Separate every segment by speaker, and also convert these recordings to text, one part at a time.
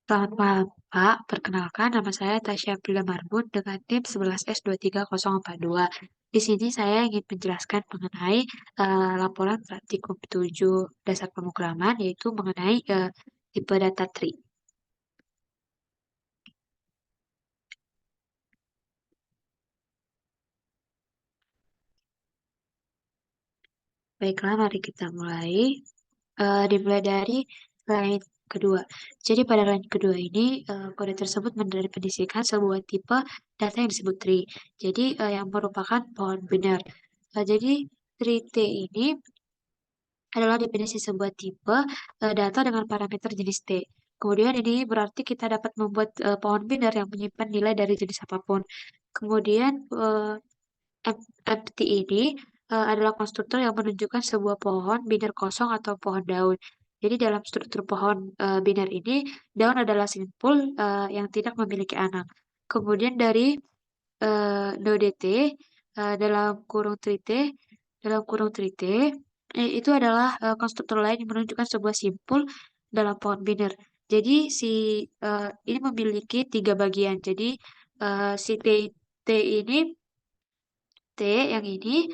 Speaker 1: Selamat malam, Pak. Perkenalkan, nama saya Tasya Abdullah Marbun dengan NIM 11S23042. Di sini saya ingin menjelaskan mengenai laporan praktikum 7 dasar pemrograman, yaitu mengenai tipe data tree. Baiklah, mari kita mulai. Dimulai dari line kedua. Jadi pada line kedua ini, kode tersebut mendefinisikan sebuah tipe data yang disebut tree. Jadi yang merupakan pohon benar. Jadi tree T ini adalah definisi sebuah tipe data dengan parameter jenis T. Kemudian ini berarti kita dapat membuat pohon binar yang menyimpan nilai dari jenis apapun. Kemudian empty ini adalah konstruktor yang menunjukkan sebuah pohon binar kosong atau pohon daun. Jadi dalam struktur pohon binar ini, daun adalah simpul yang tidak memiliki anak. Kemudian dari node T dalam kurung trite itu adalah konstruktor lain yang menunjukkan sebuah simpul dalam pohon biner. Jadi si ini memiliki tiga bagian. Jadi si T ini T yang ini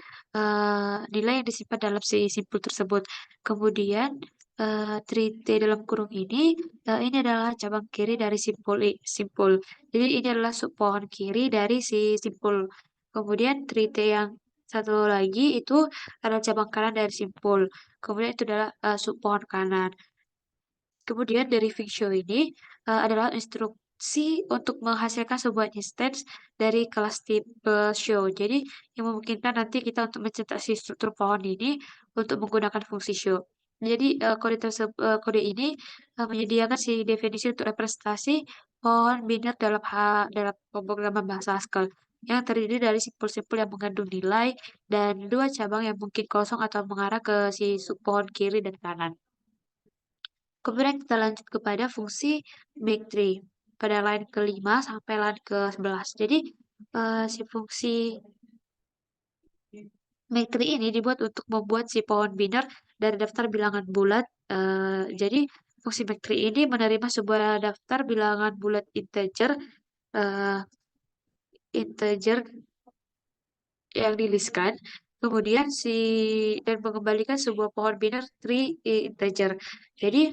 Speaker 1: nilai yang disimpan dalam si simpul tersebut. Kemudian tri T dalam kurung ini adalah cabang kiri dari simpul. Jadi ini adalah sub pohon kiri dari si simpul. Kemudian tri T yang satu lagi itu adalah cabang kanan dari simpul. Kemudian itu adalah sub pohon kanan. Kemudian dari Show ini adalah instruksi untuk menghasilkan sebuah instance dari kelas tipe show. Jadi yang memungkinkan nanti kita untuk mencetak si struktur pohon ini untuk menggunakan fungsi show. Jadi kode ini menyediakan si definisi untuk representasi pohon biner dalam pemrograman bahasa Haskell yang terdiri dari simpul-simpul yang mengandung nilai dan dua cabang yang mungkin kosong atau mengarah ke si sub pohon kiri dan kanan. Kemudian kita lanjut kepada fungsi make tree pada line kelima sampai line ke-11. Jadi si fungsi make tree ini dibuat untuk membuat si pohon binar dari daftar bilangan bulat. Jadi fungsi make tree ini menerima sebuah daftar bilangan bulat eh, integer yang diliskan. Kemudian dan mengembalikan sebuah pohon binar tree integer. Jadi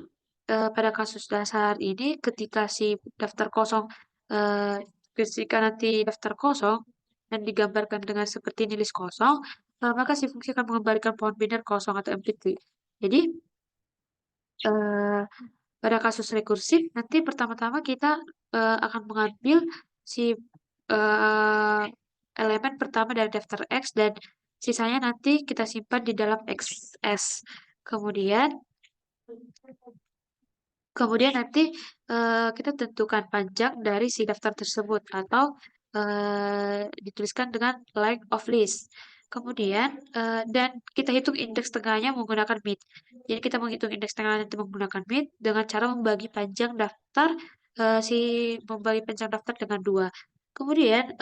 Speaker 1: pada kasus dasar ini ketika si daftar kosong eh, ketika nanti daftar kosong dan digambarkan dengan seperti ini list kosong, maka si fungsi akan mengembalikan pohon binar kosong atau empty. Jadi eh, pada kasus rekursif nanti pertama-tama kita akan mengambil si eh, elemen pertama dari daftar X dan sisanya nanti kita simpan di dalam XS. Kemudian kemudian nanti kita tentukan panjang dari si daftar tersebut atau dituliskan dengan length of list. Kemudian dan kita hitung indeks tengahnya menggunakan mid. Jadi kita menghitung indeks tengahnya itu menggunakan mid dengan cara si membagi panjang daftar dengan dua. Kemudian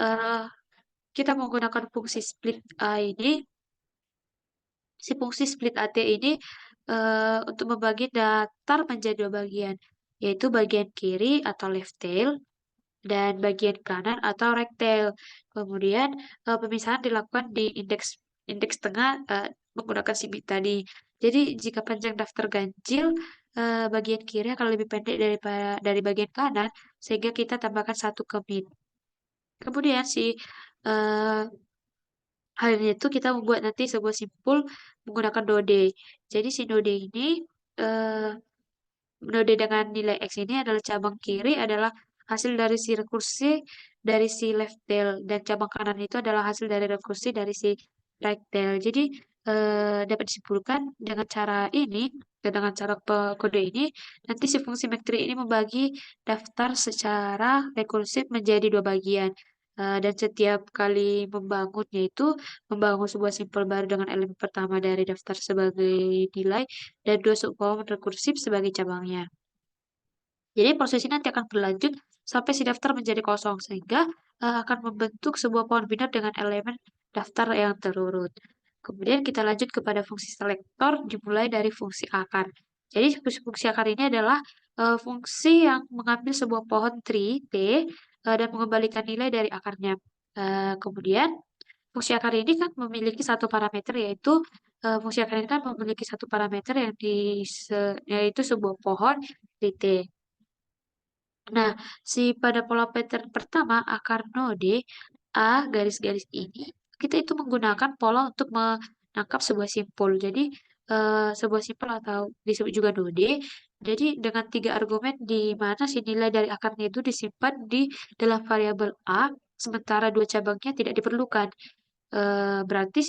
Speaker 1: kita menggunakan fungsi split A ini, si fungsi split AT ini untuk membagi daftar menjadi dua bagian, yaitu bagian kiri atau left tail dan bagian kanan atau right tail. Kemudian pemisahan dilakukan di indeks indeks tengah menggunakan si bit tadi. Jadi jika panjang daftar ganjil, bagian kiri akan lebih pendek dari bagian kanan, sehingga kita tambahkan satu ke mid. Kemudian eh, hal ini tuh kita membuat nanti sebuah simpul menggunakan node. Jadi si node ini eh, node dengan nilai X ini adalah cabang kiri adalah hasil dari si rekursi dari si left tail dan cabang kanan itu adalah hasil dari rekursi dari si right tail. Jadi dapat disimpulkan dengan cara ini dan dengan cara kode ini nanti si fungsi make ini membagi daftar secara rekursif menjadi dua bagian. Dan setiap kali membangunnya itu membangun sebuah simpel baru dengan elemen pertama dari daftar sebagai nilai dan dua subkolom rekursif sebagai cabangnya. Jadi proses ini nanti akan berlanjut sampai si daftar menjadi kosong sehingga akan membentuk sebuah pohon binar dengan elemen daftar yang terurut. Kemudian kita lanjut kepada fungsi selektor dimulai dari fungsi akar. Jadi fungsi akar ini adalah fungsi yang mengambil sebuah pohon tree T dan mengembalikan nilai dari akarnya. Kemudian fungsi akar ini kan memiliki satu parameter yaitu fungsi akar ini kan memiliki satu parameter yang yaitu sebuah pohon tree T. Nah, pada pola pattern pertama, akar node A garis-garis ini, kita itu menggunakan pola untuk menangkap sebuah simpul. Jadi, sebuah simpul atau disebut juga node. Jadi, dengan tiga argumen di mana si nilai dari akarnya itu disimpan di dalam variabel A, sementara dua cabangnya tidak diperlukan. Berarti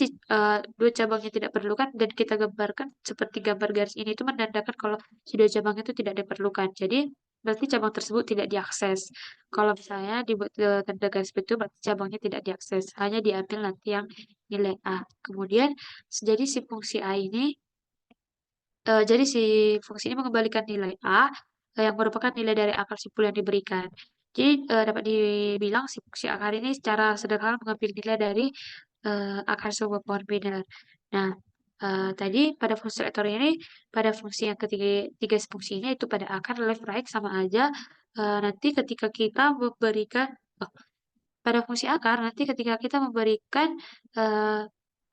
Speaker 1: dua cabangnya tidak diperlukan dan kita gambarkan seperti gambar garis ini itu menandakan kalau si dua cabang itu tidak diperlukan. Jadi berarti cabang tersebut tidak diakses. Kalau misalnya dibuat tanda garis betul berarti cabangnya tidak diakses. Hanya diambil nanti yang nilai A. Kemudian jadi si fungsi A ini jadi si fungsi ini mengembalikan nilai A yang merupakan nilai dari akar simpul yang diberikan. Jadi dapat dibilang si fungsi akar ini secara sederhana mengambil nilai dari akar sebuah pohon biner. Nah, tadi pada fungsi lektor ini, pada fungsi yang tiga fungsinya itu pada akar, left, right sama aja. Nanti ketika kita memberikan oh, pada fungsi akar, nanti ketika kita memberikan eh,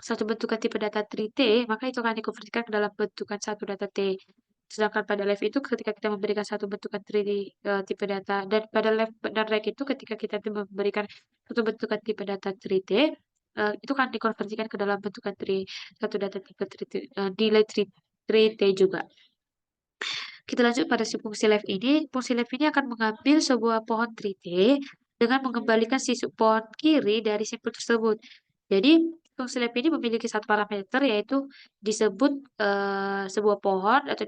Speaker 1: satu bentukan tipe data tree T, maka itu akan dikonversikan ke dalam bentukan satu data T. Sedangkan pada left itu ketika kita memberikan satu bentukan tree tipe data, dan pada left dan right itu ketika kita memberikan satu bentukan tipe data tree T, itu akan dikonversikan ke dalam bentukan tree satu data tipe nilai tree T juga. Kita lanjut pada si fungsi left ini. Fungsi left ini akan mengambil sebuah pohon tree T dengan mengembalikan sisuk pohon kiri dari simpul tersebut. Jadi, fungsi left ini memiliki satu parameter yaitu disebut sebuah pohon atau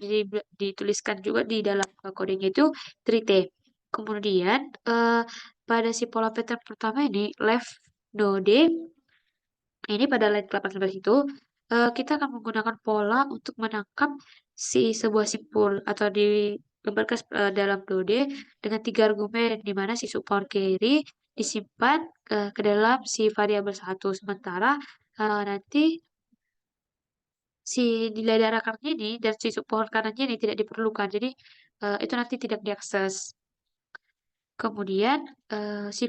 Speaker 1: dituliskan juga di dalam kodenya itu tree T. Kemudian, pada si pola pattern pertama ini, left node ini pada line 18 itu, kita akan menggunakan pola untuk menangkap sebuah simpul atau digambarkan dalam node dengan tiga argumen di mana si support kiri disimpan ke dalam si variabel satu, sementara nanti si nilai dari akarnya ini dan si support kanannya ini tidak diperlukan. Jadi itu nanti tidak diakses. Kemudian,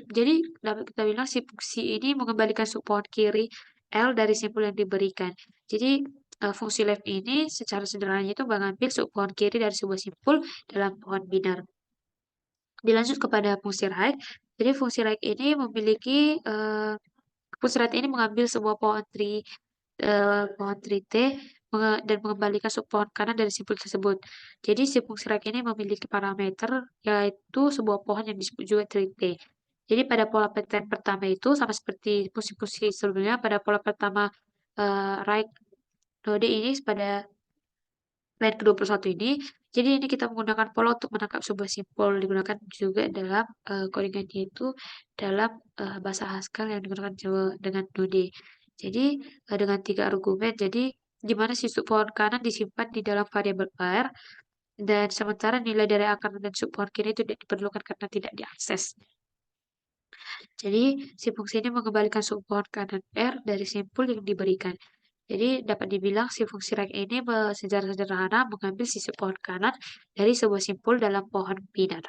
Speaker 1: jadi dapat kita bilang si fungsi ini mengembalikan pohon kiri L dari simpul yang diberikan. Jadi, fungsi left ini secara sederhananya itu mengambil pohon kiri dari sebuah simpul dalam pohon binar. Dilanjut kepada fungsi right. Jadi fungsi right ini memiliki fungsi right ini mengambil sebuah pohon tree T dan mengembalikan pohon kanan dari simpul tersebut. Jadi si fungsi right ini memiliki parameter yaitu sebuah pohon yang disebut juga tree T. Jadi pada pola pattern pertama itu sama seperti fungsi-fungsi sebelumnya, pada pola pertama right node ini pada line ke-21 ini, jadi ini kita menggunakan pola untuk menangkap sebuah simpul, digunakan juga dalam codingannya itu dalam bahasa Haskell yang digunakan dengan node. Jadi dengan tiga argumen, jadi di mana sisuk pohon kanan disimpan di dalam variabel R, dan sementara nilai dari akar dan sisuk pohon kiri itu tidak diperlukan karena tidak diakses. Jadi si fungsi ini mengembalikan sub pohon kanan R dari simpul yang diberikan. Jadi dapat dibilang si fungsi rank ini secara sederhana mengambil sisi pohon kanan dari sebuah simpul dalam pohon binar.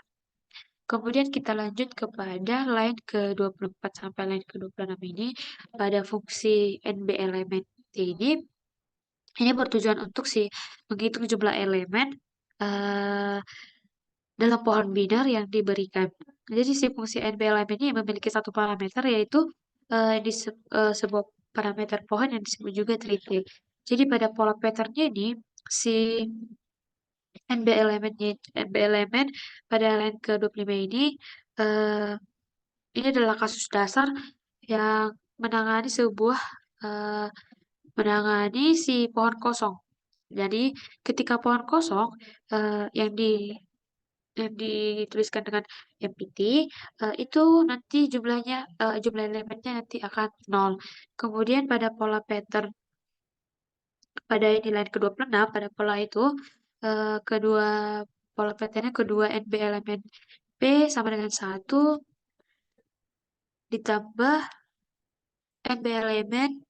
Speaker 1: Kemudian kita lanjut kepada line ke-24 sampai line ke-26 ini. Pada fungsi NB elemen T ini bertujuan untuk menghitung jumlah elemen eh, dalam pohon binar yang diberikan. Jadi si fungsi NB elemen ini memiliki satu parameter yaitu sebuah parameter pohon yang disebut juga triple. Jadi pada pola patternnya ini si NB elemen pada line ke-25 eh, ini adalah kasus dasar yang menangani eh, menangani si pohon kosong. Jadi ketika pohon kosong yang dituliskan dengan MPT itu nanti jumlah elemennya nanti akan 0. Kemudian pada pola pattern pada nilai ke-26 pada pola itu kedua pola patternnya kedua NB elemen P sama dengan 1 ditambah NB elemen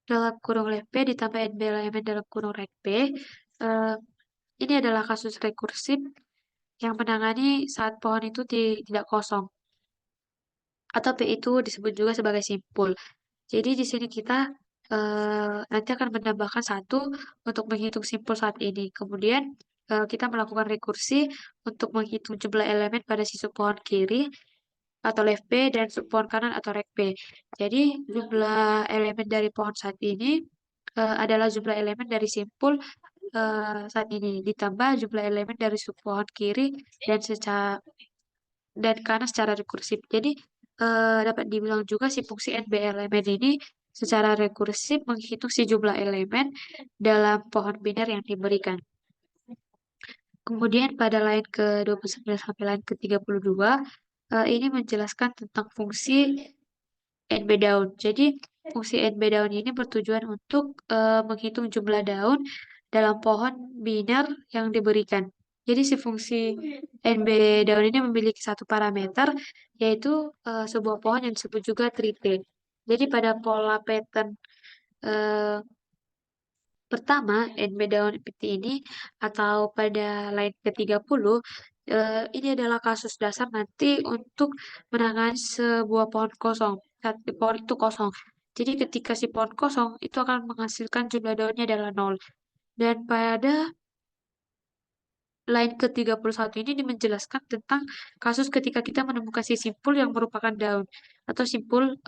Speaker 1: dalam kurung left P ditambah NB elemen dalam kurung right P. Eh, ini adalah kasus rekursif yang menangani saat pohon itu tidak kosong. Atau P itu disebut juga sebagai simpul. Jadi di sini kita nanti akan menambahkan satu untuk menghitung simpul saat ini. Kemudian kita melakukan rekursi untuk menghitung jumlah elemen pada sisi pohon kiri atau left P dan pohon kanan atau right P. Jadi jumlah elemen dari pohon saat ini adalah jumlah elemen dari simpul saat ini ditambah jumlah elemen dari pohon kiri dan kanan secara rekursif. Jadi dapat dibilang juga si fungsi NB elemen ini secara rekursif menghitung si jumlah elemen dalam pohon biner yang diberikan. Kemudian pada line ke-29 sampai line ke-32 ini menjelaskan tentang fungsi NB daun. Jadi fungsi NB daun ini bertujuan untuk menghitung jumlah daun dalam pohon biner yang diberikan. Jadi si fungsi NB daun ini memiliki satu parameter yaitu sebuah pohon yang disebut juga tree T. Jadi pada pola pattern eh, pertama NB daun seperti ini atau pada line ke-30 ini adalah kasus dasar nanti untuk menangani sebuah pohon kosong. Saat pohon itu kosong. Jadi ketika si pohon kosong itu akan menghasilkan jumlah daunnya adalah nol. Dan pada line ke-31 ini menjelaskan tentang kasus ketika kita menemukan si simpul yang merupakan daun atau simpul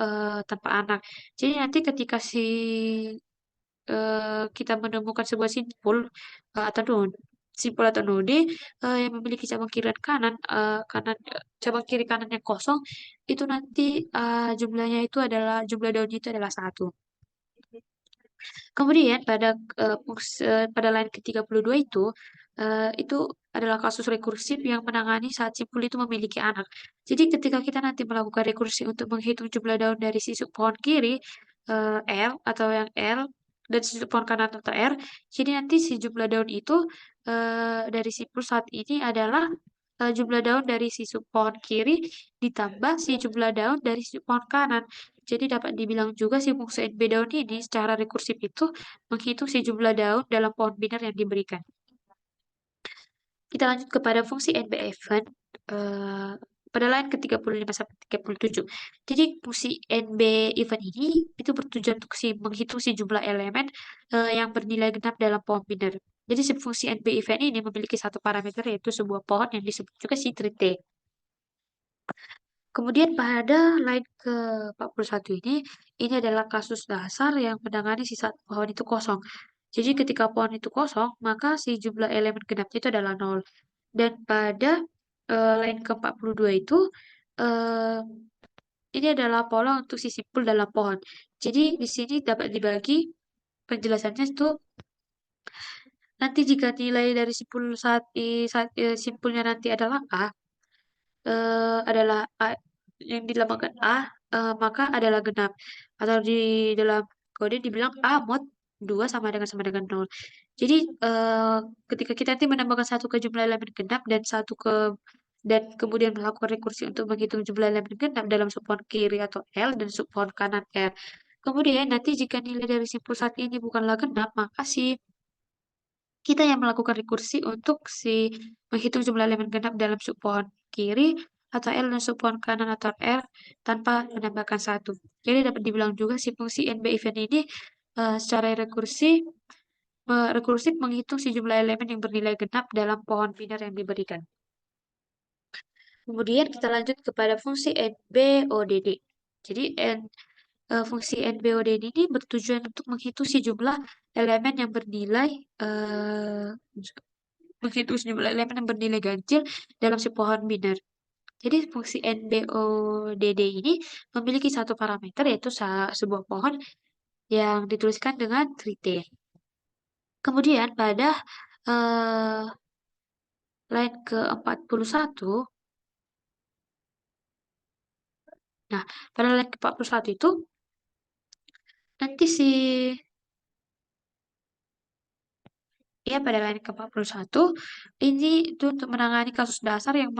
Speaker 1: tanpa anak. Jadi nanti ketika kita menemukan sebuah simpul atau node, simpul atau node yang memiliki cabang kiri dan cabang kiri kanan yang kosong, itu nanti jumlahnya itu adalah jumlah daunnya itu adalah satu. Kemudian pada line ke-32 itu adalah kasus rekursif yang menangani saat simpul itu memiliki anak. Jadi ketika kita nanti melakukan rekursi untuk menghitung jumlah daun dari sisi pohon kiri L atau yang L dan sisi pohon kanan atau R, jadi nanti si jumlah daun itu dari simpul saat ini adalah jumlah daun dari sisi pohon kiri ditambah si jumlah daun dari sisi pohon kanan. Jadi dapat dibilang juga si fungsi NB daun ini secara rekursif itu menghitung si jumlah daun dalam pohon biner yang diberikan. Kita lanjut kepada fungsi NB event eh, pada line ke-35 sampai 37. Jadi fungsi NB event ini itu bertujuan untuk menghitung si jumlah elemen yang bernilai genap dalam pohon biner. Jadi si fungsi NB event ini memiliki satu parameter yaitu sebuah pohon yang disebut juga si tree T. Kemudian pada line ke-41 ini adalah kasus dasar yang menangani sisa pohon itu kosong. Jadi ketika pohon itu kosong, maka si jumlah elemen genapnya itu adalah nol. Dan pada line ke-42 itu, eh, ini adalah pola untuk si simpul dalam pohon. Jadi di sini dapat dibagi penjelasannya itu nanti jika nilai dari simpul simpulnya nanti adalah A, adalah A yang dilambangkan A, maka adalah genap. Atau di dalam kode dibilang A mod 2 sama dengan 0. Jadi ketika kita nanti menambahkan satu ke jumlah elemen genap dan kemudian melakukan rekursi untuk menghitung jumlah elemen genap dalam subpohon kiri atau L dan subpohon kanan R. Kemudian nanti jika nilai dari simpul saat ini bukanlah genap, maka kita yang melakukan rekursi untuk menghitung jumlah elemen genap dalam subpohon kiri atau L dan subpohon kanan atau R tanpa menambahkan satu. Jadi dapat dibilang juga si fungsi NB event ini secara rekursif menghitung si jumlah elemen yang bernilai genap dalam pohon binar yang diberikan. Kemudian kita lanjut kepada fungsi NBODD. Jadi fungsi NBODD ini bertujuan untuk menghitung si jumlah elemen yang bernilai menghitung jumlah elemen yang bernilai ganjil dalam si pohon binar. Jadi fungsi NBODD ini memiliki satu parameter yaitu sebuah pohon yang dituliskan dengan tree T. Kemudian pada eh, line ke-41, nah pada line ke-41 itu nanti ya pada line ke-41 ini itu untuk menangani kasus dasar yang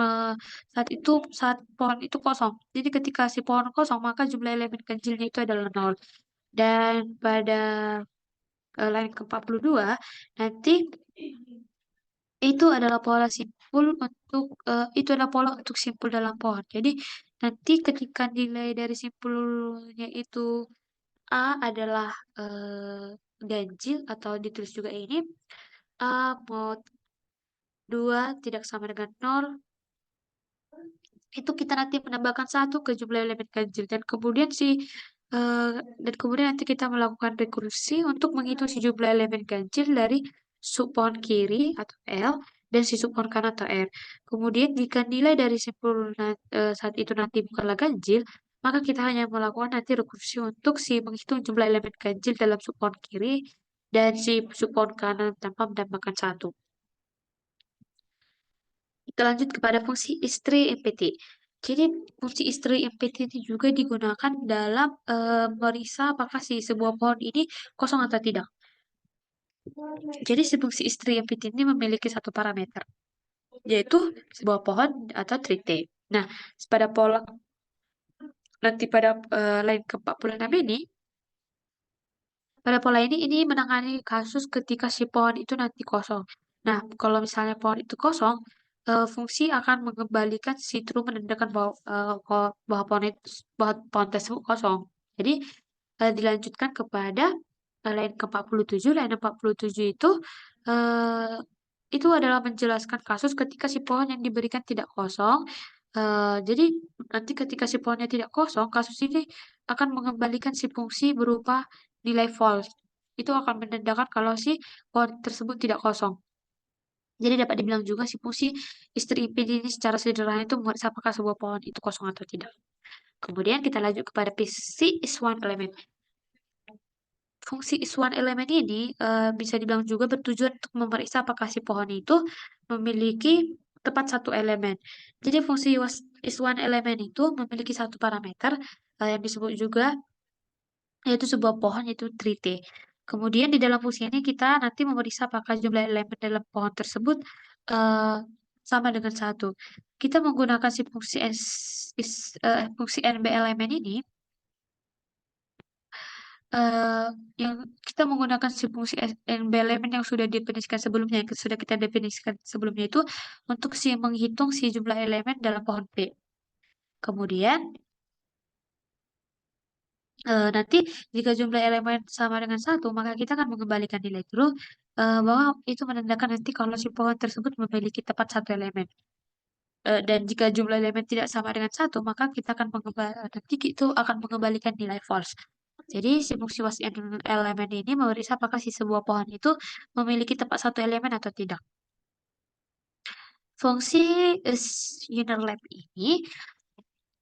Speaker 1: saat pohon itu kosong. Jadi ketika si pohon kosong maka jumlah elemen ganjilnya itu adalah nol. Dan pada line ke-42 nanti Itu adalah pola simpul itu adalah pola untuk simpul dalam pohon. Jadi nanti ketika nilai dari simpulnya itu A adalah ganjil atau ditulis juga ini A mod 2 tidak sama dengan nol, itu kita nanti menambahkan satu ke jumlah elemen ganjil eh, dan kemudian nanti kita melakukan rekursi untuk menghitung si jumlah elemen ganjil dari sub pohon kiri atau L dan si sub pohon kanan atau R. Kemudian jika nilai dari saat itu nanti bukanlah ganjil, maka kita hanya melakukan nanti rekursi untuk si menghitung jumlah elemen ganjil dalam sub pohon kiri dan si sub pohon kanan tanpa menambahkan satu. Kita lanjut kepada fungsi istri MPT. Jadi fungsi istri MPT ini juga digunakan dalam meriksa apakah si sebuah pohon ini kosong atau tidak. Jadi si fungsi istri MPT ini memiliki satu parameter, yaitu sebuah pohon atau trite. Nah, pada pola nanti pada line ke-46 ini, pada pola ini menangani kasus ketika si pohon itu nanti kosong. Nah, kalau misalnya pohon itu kosong, fungsi akan mengembalikan si true menandakan bahwa pohon tersebut kosong. Jadi, dilanjutkan kepada line ke-47. Line 47 eh, itu adalah menjelaskan kasus ketika si pohon yang diberikan tidak kosong. Jadi, nanti ketika si pohonnya tidak kosong, kasus ini akan mengembalikan si fungsi berupa nilai false. Itu akan menandakan kalau si pohon tersebut tidak kosong. Jadi dapat dibilang juga si fungsi istri impede ini secara sederhana itu memeriksa apakah sebuah pohon itu kosong atau tidak. Kemudian kita lanjut kepada PC is one element. Fungsi is one element ini bisa dibilang juga bertujuan untuk memeriksa apakah si pohon itu memiliki tepat satu elemen. Jadi fungsi is one element itu memiliki satu parameter yang disebut juga yaitu sebuah pohon yaitu tree. Kemudian di dalam fungsi ini kita nanti memeriksa apakah jumlah elemen dalam pohon tersebut eh, sama dengan satu. Kita menggunakan si fungsi NB elemen ini eh, yang kita menggunakan si fungsi NB elemen yang sudah definisikan sebelumnya, yang sudah kita definisikan sebelumnya itu untuk si menghitung si jumlah elemen dalam pohon P. Kemudian nanti jika jumlah elemen sama dengan satu, maka kita akan mengembalikan nilai true bahwa itu menandakan nanti kalau si pohon tersebut memiliki tepat satu elemen. Dan jika jumlah elemen tidak sama dengan satu, maka kita akan nanti itu akan mengembalikan nilai false. Jadi si fungsi was elemen ini memeriksa apakah si sebuah pohon itu memiliki tepat satu elemen atau tidak. Fungsi inner lab ini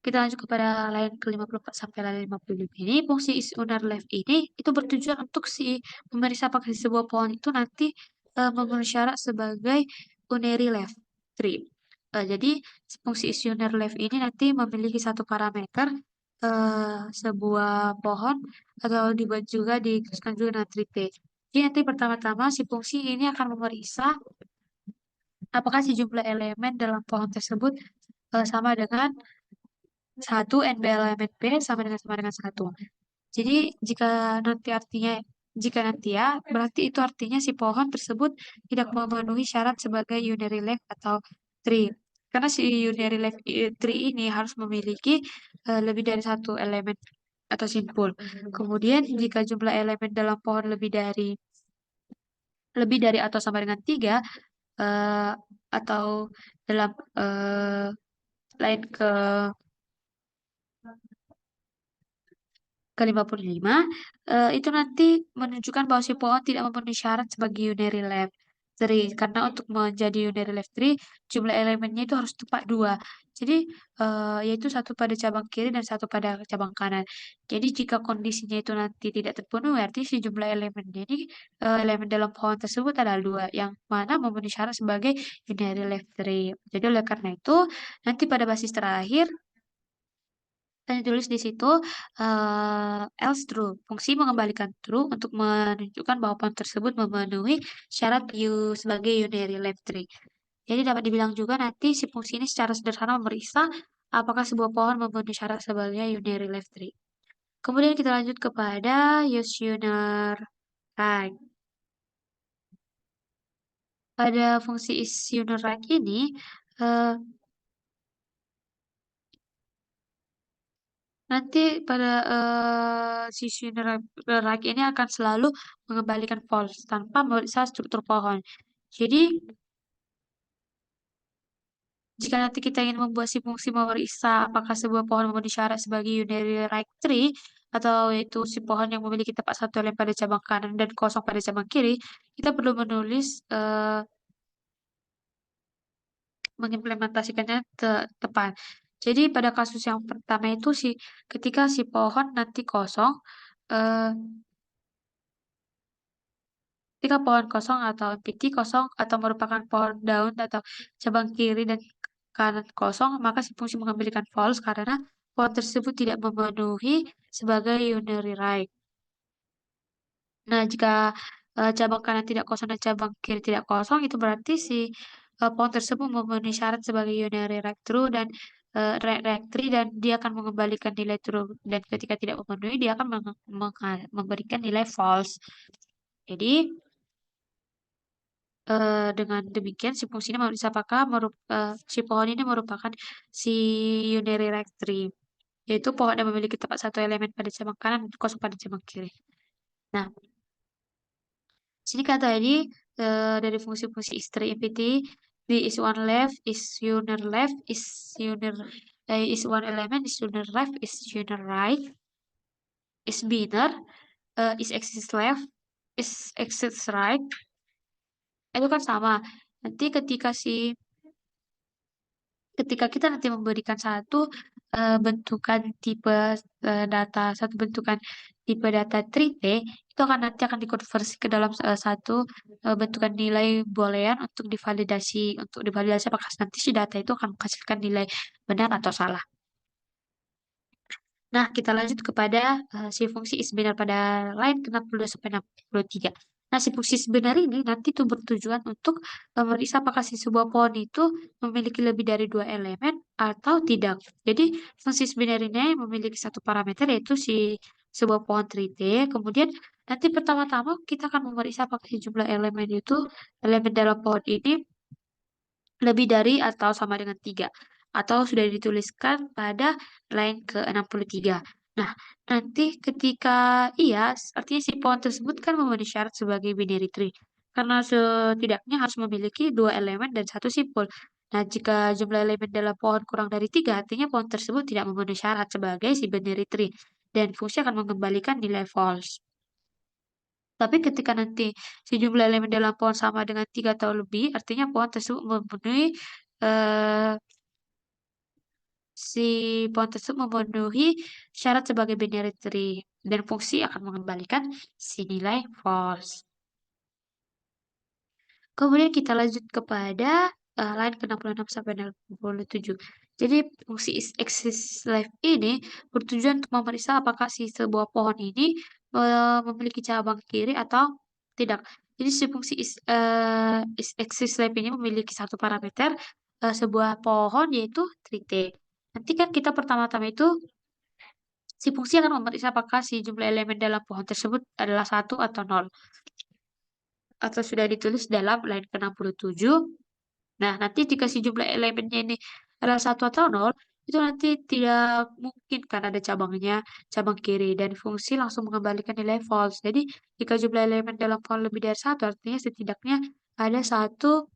Speaker 1: kita lanjut kepada line ke-54 sampai line 55 ini. Fungsi is owner left ini itu bertujuan untuk si pemeriksa apakah si sebuah pohon itu nanti memenuhi syarat sebagai unary left tree. Jadi fungsi is owner left ini nanti memiliki satu parameter sebuah pohon atau dibuat juga dituliskan juga dengan tree T. Jadi nanti pertama-tama si fungsi ini akan memeriksa apakah si jumlah elemen dalam pohon tersebut sama dengan satu NB elemen P sama dengan satu. Jadi jika nanti artinya jika nanti ya berarti itu artinya si pohon tersebut tidak memenuhi syarat sebagai unary length atau tree. Karena si unary length tree ini harus memiliki lebih dari satu elemen atau simpul. Kemudian jika jumlah elemen dalam pohon lebih dari atau sama dengan tiga eh, atau dalam lain ke-55 itu nanti menunjukkan bahwa si pohon tidak memenuhi syarat sebagai unary left tree karena untuk menjadi unary left tree jumlah elemennya itu harus tepat dua. Jadi yaitu satu pada cabang kiri dan satu pada cabang kanan. Jadi jika kondisinya itu nanti tidak terpenuhi arti si jumlah elemennya ini elemen dalam pohon tersebut adalah dua yang mana memenuhi syarat sebagai unary left tree. Jadi oleh karena itu nanti pada basis terakhir dan ditulis di situ else true. Fungsi mengembalikan true untuk menunjukkan bahwa pohon tersebut memenuhi syarat sebagai unary left tree. Jadi dapat dibilang juga nanti si fungsi ini secara sederhana memeriksa apakah sebuah pohon memenuhi syarat sebagai unary left tree. Kemudian kita lanjut kepada use unary right. pada fungsi is unirect ini, eh, nanti pada si unirect ini akan selalu mengembalikan false tanpa memeriksa struktur pohon. Jadi, jika nanti kita ingin membuat si fungsi memeriksa apakah sebuah pohon memenuhi syarat sebagai unary right tree, atau yaitu si pohon yang memiliki tepat satu lem pada cabang kanan dan kosong pada cabang kiri, kita perlu menulis mengimplementasikannya tepat. Jadi pada kasus yang pertama itu ketika si pohon nanti kosong, eh, ketika pohon kosong atau empty kosong atau merupakan pohon daun atau cabang kiri dan kanan kosong, maka si fungsi mengembalikan false karena pohon tersebut tidak memenuhi sebagai unary right. Nah, jika cabang kanan tidak kosong dan cabang kiri tidak kosong, itu berarti si pohon tersebut memenuhi syarat sebagai unary right true dan right tree dan dia akan mengembalikan nilai true. Dan ketika tidak memenuhi, dia akan memberikan nilai false. Jadi, dengan demikian si fungsi ini memeriksa apakah si pohon ini merupakan si unary right tree, yaitu pohon yang memiliki tepat satu elemen pada cabang kanan dan kosong pada cabang kiri. Nah, sini kan tadi dari fungsi-fungsi istri infinity, the is one left, is unir left, is one element, is unir left, is unir right, is binner, is axis left, is axis right. Itu kan sama. Nanti ketika kita nanti memberikan satu bentukan tipe satu bentukan tipe data 3T, itu akan dikonversi ke dalam satu bentukan nilai boolean untuk divalidasi apakah nanti si data itu akan menghasilkan nilai benar atau salah. Nah, kita lanjut kepada si fungsi sebenar pada line ke-62 sampai 63. Nah, si fungsi sebenar ini nanti tuh bertujuan untuk memeriksa apakah si sebuah pohon itu memiliki lebih dari dua elemen atau tidak. Jadi, fungsi sebenar ini memiliki satu parameter yaitu si sebuah pohon 3T. Kemudian, nanti pertama-tama kita akan memeriksa apakah si jumlah elemen dalam pohon ini lebih dari atau sama dengan 3 atau sudah dituliskan pada line ke-63. Nah, nanti ketika iya, artinya si pohon tersebut kan memenuhi syarat sebagai binary tree. Karena setidaknya harus memiliki dua elemen dan satu simpul. Nah, jika jumlah elemen dalam pohon kurang dari 3, artinya pohon tersebut tidak memenuhi syarat sebagai si binary tree. Dan fungsi akan mengembalikan nilai false. Tapi ketika nanti sejumlah elemen dalam pohon sama dengan 3 atau lebih, artinya pohon tersebut eh, si pohon tersebut memenuhi syarat sebagai binary tree dan fungsi akan mengembalikan si nilai false. Kemudian kita lanjut kepada line ke-66 sampai 67. Jadi fungsi axis left ini bertujuan untuk memeriksa apakah si sebuah pohon ini memiliki cabang kiri atau tidak. Jadi si fungsi axis left ini memiliki satu parameter sebuah pohon yaitu 3T. Nanti kan kita pertama-tama itu si fungsi akan memeriksa apakah si jumlah elemen dalam pohon tersebut adalah satu atau nol atau sudah ditulis dalam line ke-67. Nah, nanti jika si jumlah elemennya ini adalah satu atau nol, itu nanti tidak mungkin kan ada cabang kiri dan fungsi langsung mengembalikan nilai false. Jadi, jika jumlah elemen dalam pohon lebih dari satu, artinya setidaknya ada satu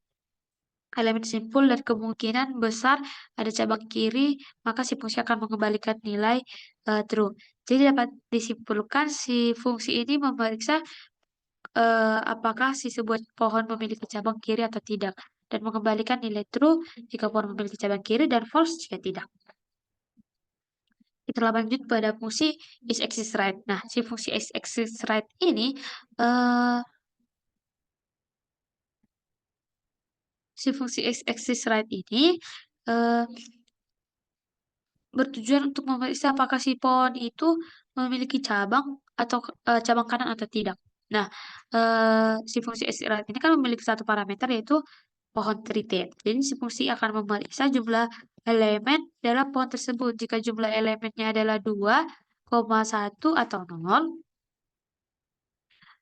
Speaker 1: elemen simpul dan kemungkinan besar ada cabang kiri, maka si fungsi akan mengembalikan nilai true. Jadi dapat disimpulkan si fungsi ini memeriksa apakah si sebuah pohon memiliki cabang kiri atau tidak, dan mengembalikan nilai true jika pohon memiliki cabang kiri dan false jika tidak. Kita lanjut pada fungsi is axis right. Nah, si fungsi is axis right ini eh, si fungsi is axis right ini eh, bertujuan untuk memeriksa apakah si pohon itu memiliki cabang atau cabang kanan atau tidak. Nah, si fungsi is right ini kan memiliki satu parameter yaitu pohon tritet. Jadi si fungsi akan memeriksa jumlah elemen dalam pohon tersebut. Jika jumlah elemennya adalah 2,1 atau 0,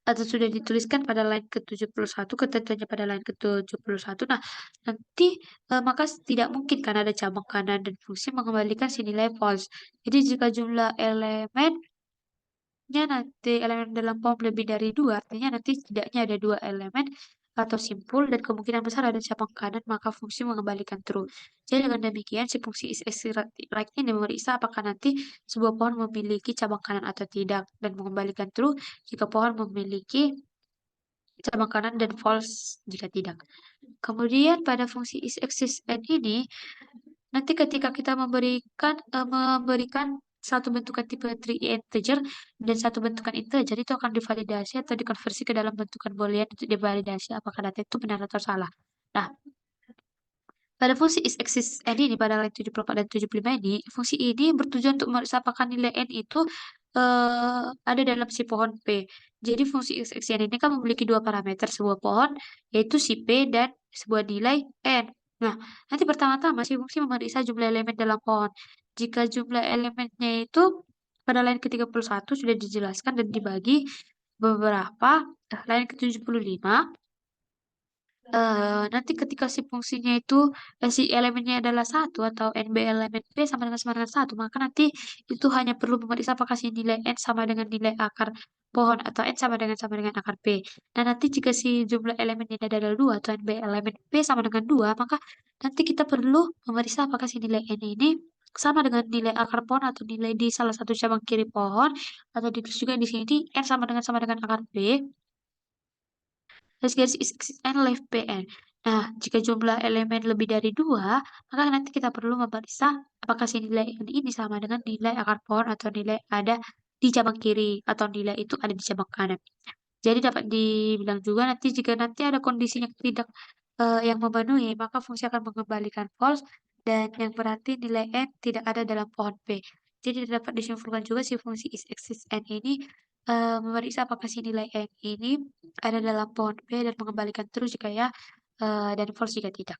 Speaker 1: atau sudah dituliskan pada line ke-71, ketentuannya pada line ke-71. Nah, nanti maka tidak mungkin kan ada cabang kanan dan fungsi mengembalikan si nilai false. Jadi jika jumlah elemennya nanti elemen dalam form lebih dari dua, artinya nanti setidaknya ada dua elemen atau simpul dan kemungkinan besar ada cabang kanan, maka fungsi mengembalikan true. Jadi dengan demikian si fungsi is right ini memeriksa apakah nanti sebuah pohon memiliki cabang kanan atau tidak dan mengembalikan true jika pohon memiliki cabang kanan dan false jika tidak. Kemudian pada fungsi is exists and ini nanti ketika kita memberikan satu bentukan tipe 3 integer dan satu bentukan integer itu akan divalidasi atau dikonversi ke dalam bentukan boolean untuk divalidasi apakah data itu benar atau salah. Nah, pada fungsi is exists n ini pada line 74 dan 75 ini, fungsi ini bertujuan untuk memeriksa apakah nilai n itu ada dalam si pohon P. Jadi fungsi is exists n ini kan memiliki dua parameter sebuah pohon, yaitu si P dan sebuah nilai n. Nah, nanti pertama-tama si fungsi memeriksa jumlah elemen dalam pohon. Jika jumlah elemennya itu pada line ke-31 sudah dijelaskan dan dibagi beberapa, line ke-75 nanti ketika si fungsinya itu si elemennya adalah satu atau nb elemen p sama dengan satu, maka nanti itu hanya perlu memeriksa apakah si nilai n sama dengan nilai akar pohon atau n sama dengan akar p. Nah nanti jika si jumlah elemennya adalah dua atau nb elemen p sama dengan dua, maka nanti kita perlu memeriksa apakah si nilai n ini sama dengan nilai akar pohon atau nilai di salah satu cabang kiri pohon atau ditulis juga di sini n sama dengan akar p garis is n left pn. Nah, jika jumlah elemen lebih dari dua, maka nanti kita perlu memeriksa apakah si nilai n ini sama dengan nilai akar pohon atau nilai ada di cabang kiri atau nilai itu ada di cabang kanan. Jadi dapat dibilang juga nanti jika nanti ada kondisi yang tidak yang memenuhi, maka fungsi akan mengembalikan false dan yang berarti nilai n tidak ada dalam pohon P. Jadi dapat disimpulkan juga si fungsi is exists n ini memeriksa apakah si nilai n ini ada dalam pohon P dan mengembalikan true jika ya dan false jika tidak.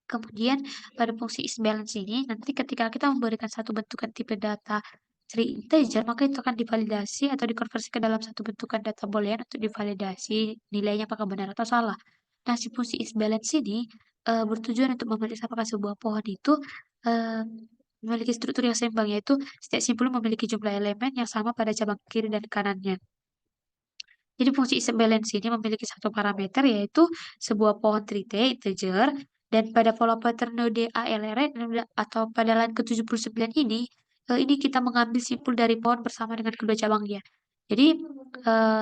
Speaker 1: Kemudian pada fungsi is balance ini nanti ketika kita memberikan satu bentukan tipe data three integer maka itu akan divalidasi atau dikonversi ke dalam satu bentukan data boolean untuk divalidasi nilainya apakah benar atau salah. Nah, si fungsi is balance ini bertujuan untuk memeriksa apakah sebuah pohon itu eh, memiliki struktur yang seimbang yaitu setiap simpul memiliki jumlah elemen yang sama pada cabang kiri dan kanannya. Jadi fungsi balance ini memiliki satu parameter yaitu sebuah pohon trite integer dan pada pola pattern node ALR atau pada line ke-79 ini kita mengambil simpul dari pohon bersama dengan kedua cabangnya. Jadi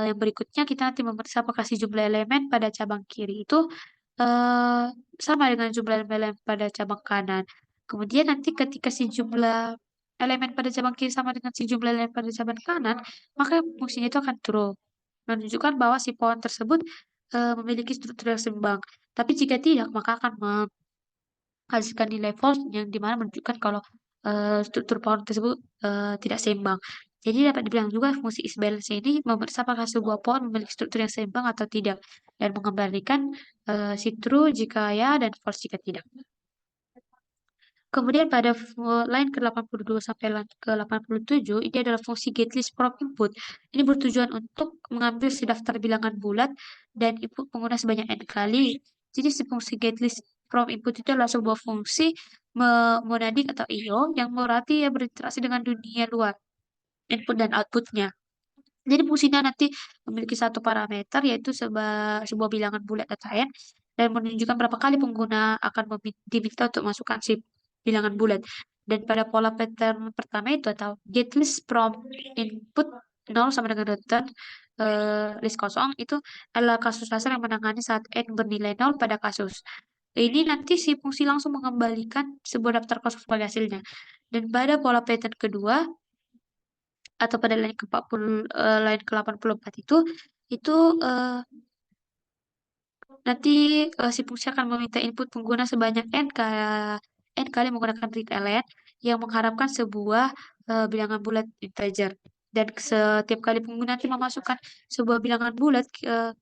Speaker 1: yang berikutnya kita nanti memeriksa apakah si jumlah elemen pada cabang kiri itu eh, sama dengan jumlah elemen pada cabang kanan. Kemudian nanti ketika si jumlah elemen pada cabang kiri sama dengan si jumlah elemen pada cabang kanan, maka fungsinya itu akan true menunjukkan bahwa si pohon tersebut memiliki struktur yang seimbang. Tapi jika tidak, maka akan menghasilkan nilai false yang dimana menunjukkan kalau struktur pohon tersebut tidak seimbang. Jadi dapat dibilang juga fungsi is balance ini memeriksa apakah sebuah pohon memiliki struktur yang seimbang atau tidak dan mengembalikan si true jika ya dan false jika tidak. Kemudian pada line ke-82 sampai line ke-87, ini adalah fungsi getlist from input. Ini bertujuan untuk mengambil si daftar bilangan bulat dan input pengguna sebanyak n kali. Jadi si fungsi getlist from input itu adalah sebuah fungsi monadik atau IO yang berarti ya berinteraksi dengan dunia luar, input dan outputnya. Jadi fungsinya nanti memiliki satu parameter yaitu sebuah bilangan bulat data n dan menunjukkan berapa kali pengguna akan diminta untuk masukkan si bilangan bulat. Dan pada pola pattern pertama itu atau get list from input 0 sama dengan return list kosong itu adalah kasus dasar yang menangani saat n bernilai 0 pada kasus. Ini nanti si fungsi langsung mengembalikan sebuah daftar kosong sebagai hasilnya. Dan pada pola pattern kedua atau pada line ke-40 line ke-84 itu nanti si fungsi akan meminta input pengguna sebanyak n kali menggunakan read len yang mengharapkan sebuah bilangan bulat integer. Dan setiap kali pengguna nanti memasukkan sebuah bilangan bulat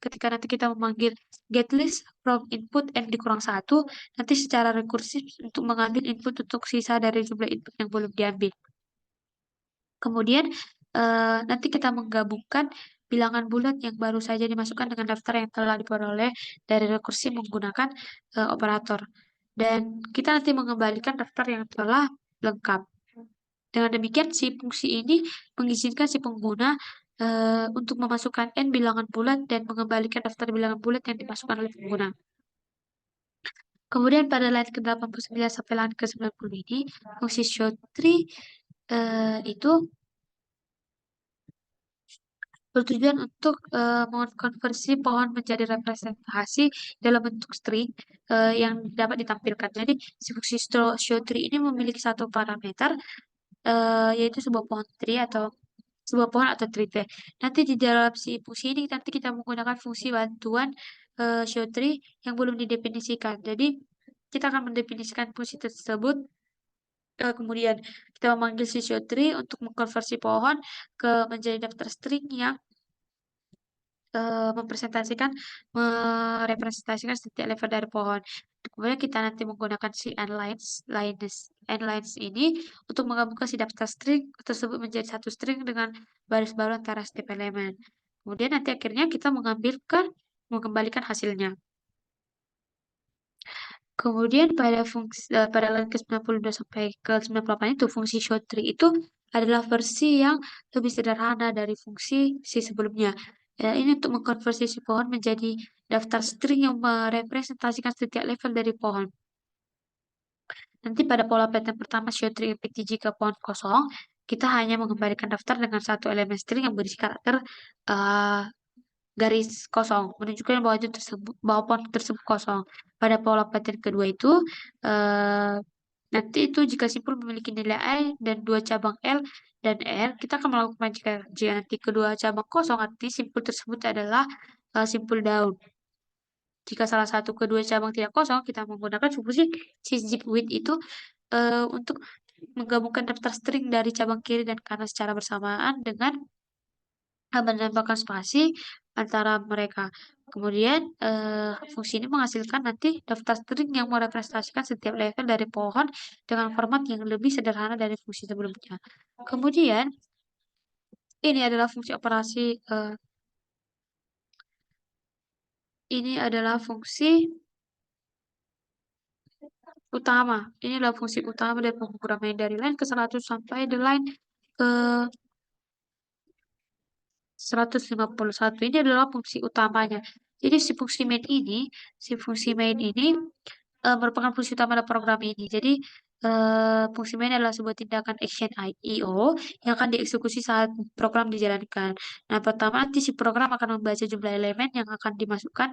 Speaker 1: ketika nanti kita memanggil getlist from input n dikurang 1, nanti secara rekursif untuk mengambil input untuk sisa dari jumlah input yang belum diambil. Kemudian nanti kita menggabungkan bilangan bulat yang baru saja dimasukkan dengan daftar yang telah diperoleh dari rekursi menggunakan operator. Dan kita nanti mengembalikan daftar yang telah lengkap. Dengan demikian, si fungsi ini mengizinkan si pengguna untuk memasukkan n bilangan bulat dan mengembalikan daftar bilangan bulat yang dimasukkan oleh pengguna. Kemudian pada line ke-89 sampai line ke-90 ini, fungsi show tree itu bertujuan untuk mengkonversi pohon menjadi representasi dalam bentuk string yang dapat ditampilkan. Jadi, si fungsi show tree ini memiliki satu parameter, yaitu sebuah pohon tree atau sebuah pohon atau tree teh. Nanti di dalam si fungsi ini nanti kita menggunakan fungsi bantuan show tree yang belum didefinisikan. Jadi, kita akan mendefinisikan fungsi tersebut. Kemudian kita memanggil si show tree untuk mengkonversi pohon ke menjadi daftar string yang merepresentasikan setiap level dari pohon. Kemudian kita nanti menggunakan si lines ini untuk menggabungkan si daftar string tersebut menjadi satu string dengan baris baru antara setiap elemen. Kemudian nanti akhirnya kita mengembalikan hasilnya. Kemudian pada line ke-92 sampai ke-98 itu fungsi show tree itu adalah versi yang lebih sederhana dari fungsi si sebelumnya. Ini untuk mengkonversi si pohon menjadi daftar string yang merepresentasikan setiap level dari pohon. Nanti pada pola pattern pertama show tree empty jika pohon kosong, kita hanya mengembalikan daftar dengan satu elemen string yang berisi karakter uh, garis kosong menunjukkan bahwa pohon tersebut kosong. Pada pola pattern kedua itu eh, nanti itu jika simpul memiliki nilai I dan dua cabang L dan R, kita akan melakukan jika nanti kedua cabang kosong, arti simpul tersebut adalah simpul daun. Jika salah satu kedua cabang tidak kosong, kita menggunakan fungsi zip with itu untuk menggabungkan daftar string dari cabang kiri dan kanan secara bersamaan dengan menambahkan spasi antara mereka. Kemudian fungsi ini menghasilkan nanti daftar string yang merepresentasikan setiap level dari pohon dengan format yang lebih sederhana dari fungsi sebelumnya. Kemudian ini adalah fungsi operasi ini adalah fungsi utama. Ini adalah fungsi utama dari pemrograman dari line ke 100 sampai the line ke 151. Ini adalah fungsi utamanya. Jadi si fungsi main ini merupakan fungsi utama dari program ini. Jadi fungsi main adalah sebuah tindakan action IO yang akan dieksekusi saat program dijalankan. Nah, pertama nanti si program akan membaca jumlah elemen yang akan dimasukkan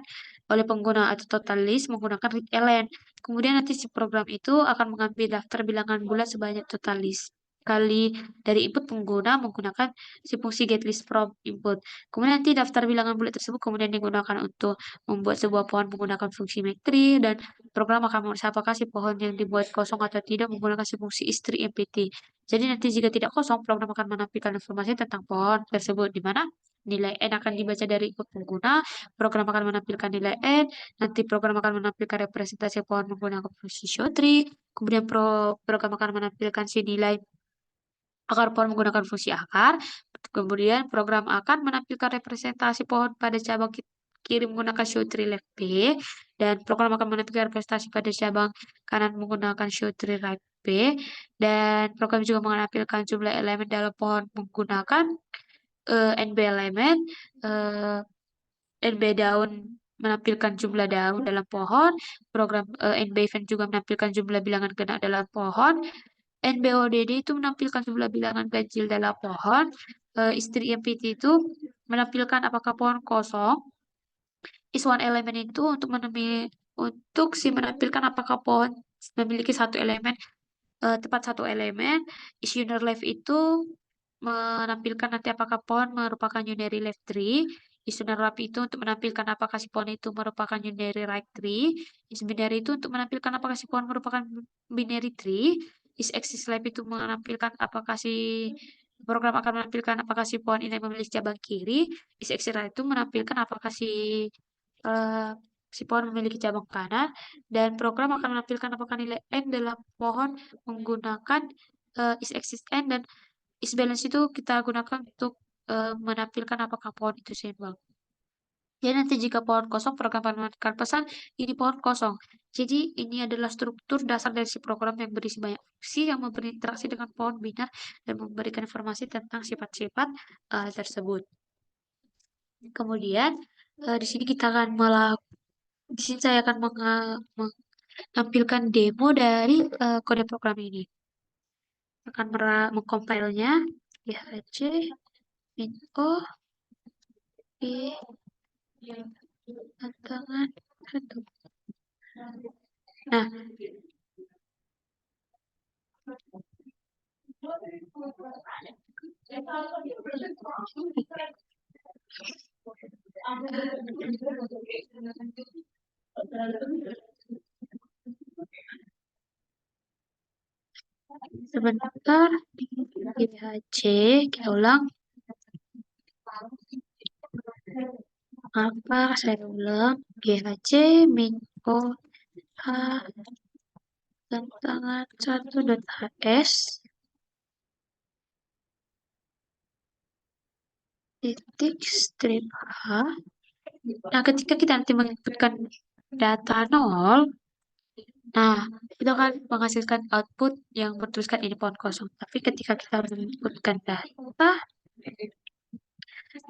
Speaker 1: oleh pengguna atau total list menggunakan read element. Kemudian nanti si program itu akan mengambil daftar bilangan bulat sebanyak total list kali dari input pengguna menggunakan si fungsi getList from input. Kemudian nanti daftar bilangan bulat tersebut kemudian digunakan untuk membuat sebuah pohon menggunakan fungsi make-tree dan program akan memeriksa apakah si pohon yang dibuat kosong atau tidak menggunakan si fungsi istri empty. Jadi nanti jika tidak kosong, program akan menampilkan informasi tentang pohon tersebut di mana nilai n akan dibaca dari input pengguna, program akan menampilkan nilai n, nanti program akan menampilkan representasi pohon menggunakan fungsi show tree, kemudian program akan menampilkan si nilai akar pohon menggunakan fungsi akar. Kemudian program akan menampilkan representasi pohon pada cabang kiri menggunakan show tree left B dan program akan menampilkan representasi pada cabang kanan menggunakan show tree right B dan program juga menampilkan jumlah elemen dalam pohon menggunakan NB elemen, eh, NB daun menampilkan jumlah daun dalam pohon, program NB event juga menampilkan jumlah bilangan kena dalam pohon, NBODD itu menampilkan jumlah bilangan ganjil dalam pohon. Istri MPT itu menampilkan apakah pohon kosong. Is one element itu untuk si menampilkan apakah pohon memiliki satu elemen, tepat satu elemen. Is unary left itu menampilkan nanti apakah pohon merupakan unary left tree. Is unary right itu untuk menampilkan apakah si pohon itu merupakan unary right tree. Is binary itu untuk menampilkan apakah si pohon merupakan binary tree. Is axis left itu menampilkan apakah si program akan menampilkan apakah si pohon ini memiliki cabang kiri. Is axis right itu menampilkan apakah eh, si pohon memiliki cabang kanan dan program akan menampilkan apakah nilai n dalam pohon menggunakan is axis n dan is balance itu kita gunakan untuk menampilkan apakah pohon itu seimbang. Jadi nanti jika pohon kosong, program menandakan pesan ini pohon kosong. Jadi ini adalah struktur dasar dari si program yang berisi banyak fungsi yang memberi interaksi dengan pohon binar dan memberikan informasi tentang sifat-sifat tersebut. Kemudian di sini kita akan di sini saya akan menampilkan demo dari kode program ini. Akan mengcompile-nya IHC info di tantangan satu. Nah, sebentar, IHC, kita ulang. Apa saya ulang? GHC Minko H tantangan 1.hs titik strip H. Nah, ketika kita nanti menginputkan data 0, nah, itu akan menghasilkan output yang bertuliskan ini pohon kosong. Tapi ketika kita menginputkan data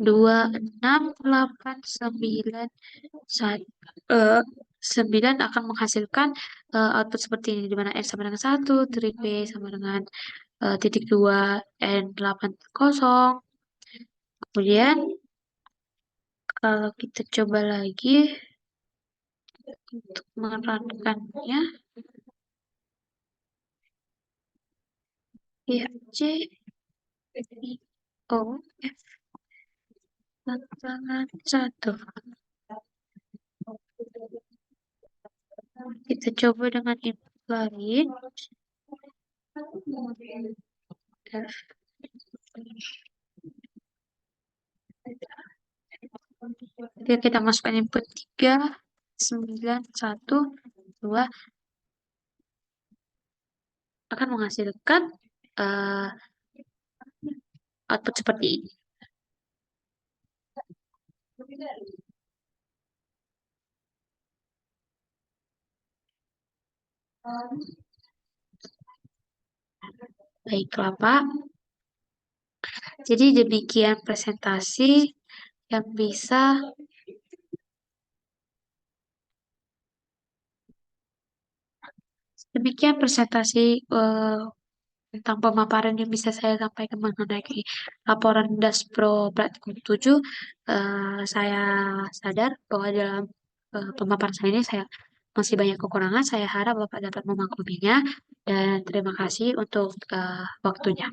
Speaker 1: 2689 9 akan menghasilkan output seperti ini, di mana N sama dengan 1, 3P sama dengan titik 2, N80. Kemudian, kalau kita coba lagi untuk menerangkannya, ya, C, O, F, tantangan 1. Kita coba dengan input lain. F. Jadi kita masukkan input 3, 9, 1, 2 akan menghasilkan output seperti ini. Baiklah, Pak. Jadi demikian presentasi yang bisa tentang pemaparan yang bisa saya sampaikan mengenai laporan Daspro Praktikum 7. Saya sadar bahwa dalam pemaparan saya ini saya masih banyak kekurangan. Saya harap Bapak dapat memakluminya dan terima kasih untuk waktunya.